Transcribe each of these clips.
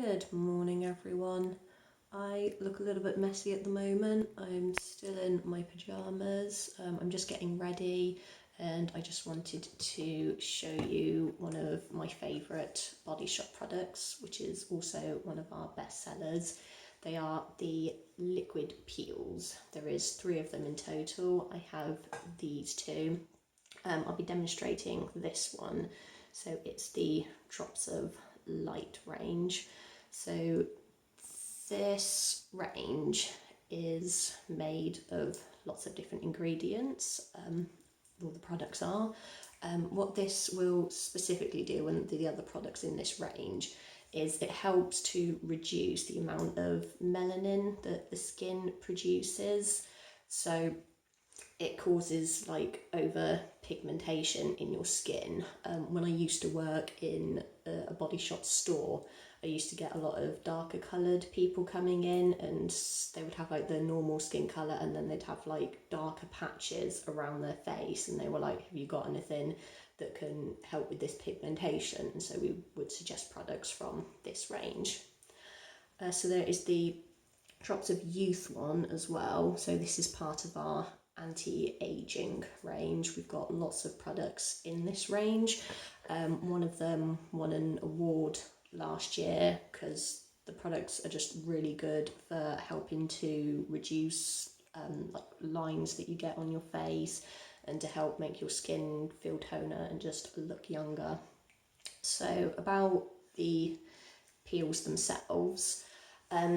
Good morning everyone. I look a little bit messy at the moment. I'm still in my pyjamas. I'm just getting ready and I just wanted to show you one of my favourite Body Shop products, which is also one of our best sellers. They are the liquid peels. There is 3 of them in total. I have these 2. I'll be demonstrating this one. So it's the Drops of Light range. So this range is made of lots of different ingredients. All the products are. What this will specifically do, and the other products in this range, is it helps to reduce the amount of melanin that the skin produces. So it causes like over pigmentation in your skin. When I used to work in a Body Shop store, I used to get a lot of darker coloured people coming in, and they would have like the normal skin colour and then they'd have like darker patches around their face, and they were like, have you got anything that can help with this pigmentation? And so we would suggest products from this range. So there is the Drops of Youth one as well. So this is part of our anti-aging range. We've got lots of products in this range. One of them won an award last year because the products are just really good for helping to reduce like lines that you get on your face and to help make your skin feel toner and just look younger. So about the peels themselves.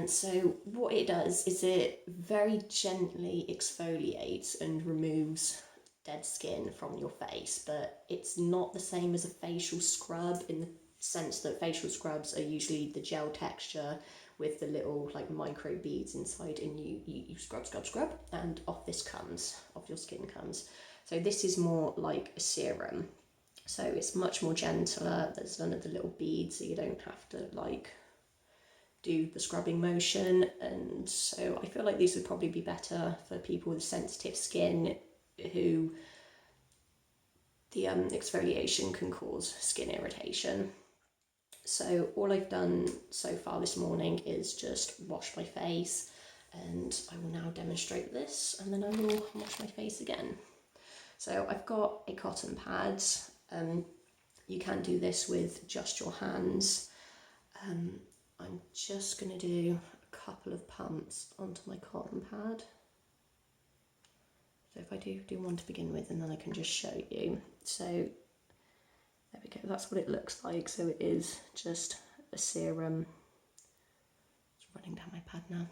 So what it does is it very gently exfoliates and removes dead skin from your face, but it's not the same as a facial scrub in the sense that facial scrubs are usually the gel texture with the little like micro beads inside, and you scrub, and off your skin comes. So this is more like a serum. So it's much more gentler. There's none of the little beads, so you don't have to like do the scrubbing motion. And so I feel like these would probably be better for people with sensitive skin who the exfoliation can cause skin irritation. So all I've done so far this morning is just wash my face, and I will now demonstrate this and then I will wash my face again. So I've got a cotton pad. You can do this with just your hands. I'm just going to do a couple of pumps onto my cotton pad. So if I do one to begin with, and then I can just show you. So there we go, that's what it looks like. So it is just a serum. It's running down my pad now.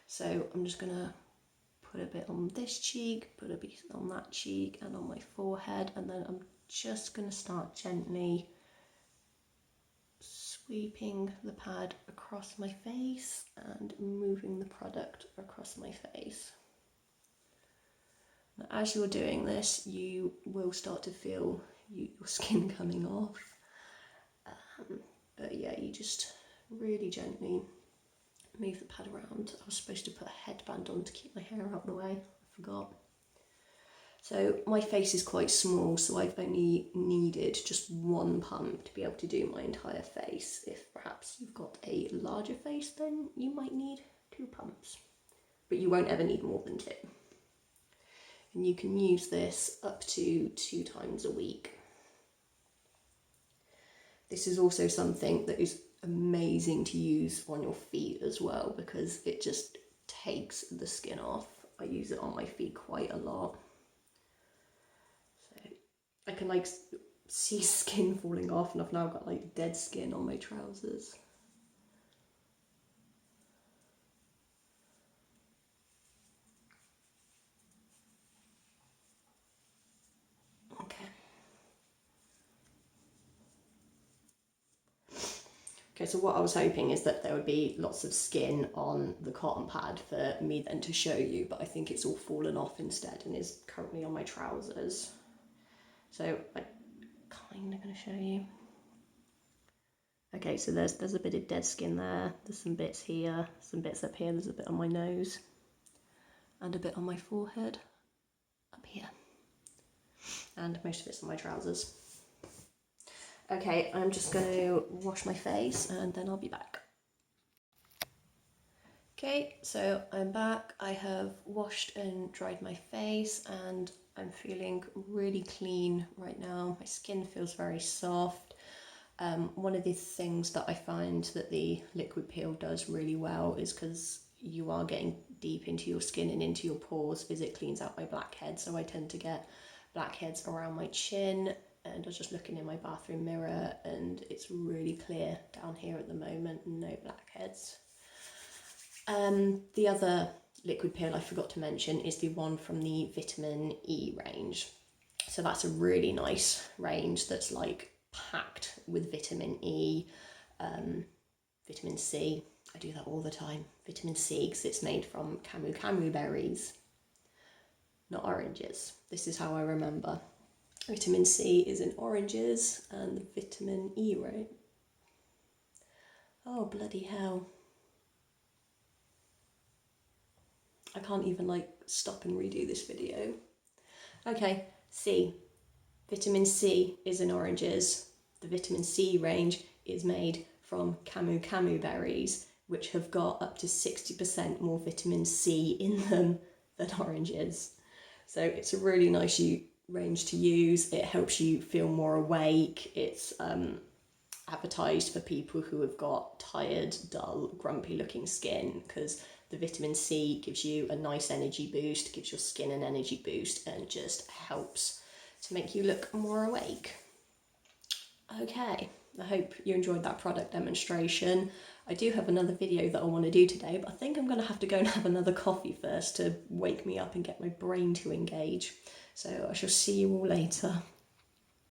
So I'm just going to put a bit on this cheek, put a bit on that cheek and on my forehead, and then I'm just going to start gently sweeping the pad across my face and moving the product across my face. Now, as you're doing this, you will start to feel your skin coming off. But yeah, you just really gently move the pad around. I was supposed to put a headband on to keep my hair out of the way. I forgot. So my face is quite small, so I've only needed just 1 pump to be able to do my entire face. If perhaps you've got a larger face, then you might need 2 pumps, but you won't ever need more than 2. And you can use this up to 2 times a week. This is also something that is amazing to use on your feet as well, because it just takes the skin off. I use it on my feet quite a lot. I can like see skin falling off, and I've now got like dead skin on my trousers. Okay, so what I was hoping is that there would be lots of skin on the cotton pad for me then to show you, but I think it's all fallen off instead and is currently on my trousers. So I'm kind of going to show you. Okay, so there's a bit of dead skin there, there's some bits here, some bits up here, there's a bit on my nose, and a bit on my forehead, up here, and most of it's on my trousers. Okay, I'm just going to wash my face and then I'll be back. Okay, so I'm back. I have washed and dried my face and I'm feeling really clean right now. My skin feels very soft. One of the things that I find that the liquid peel does really well is because you are getting deep into your skin and into your pores, is it cleans out my blackheads. So I tend to get blackheads around my chin, and I was just looking in my bathroom mirror and it's really clear down here at the moment, no blackheads. The other liquid peel I forgot to mention is the one from the vitamin E range. So that's a really nice range that's like packed with vitamin E, vitamin C. I do that all the time. Vitamin C, because it's made from camu berries, not oranges. This is how I remember. Vitamin C is in oranges and the vitamin E, right? Oh, bloody hell. I can't even like stop and redo this video. Okay, C. Vitamin C is in oranges. The vitamin C range is made from camu berries, which have got up to 60% more vitamin C in them than oranges. So it's a really nice range to use. It helps you feel more awake. It's advertised for people who have got tired, dull, grumpy looking skin, because the vitamin C gives you a nice energy boost, gives your skin an energy boost, and just helps to make you look more awake. Okay, I hope you enjoyed that product demonstration. I do have another video that I want to do today, but I think I'm going to have to go and have another coffee first to wake me up and get my brain to engage. So I shall see you all later.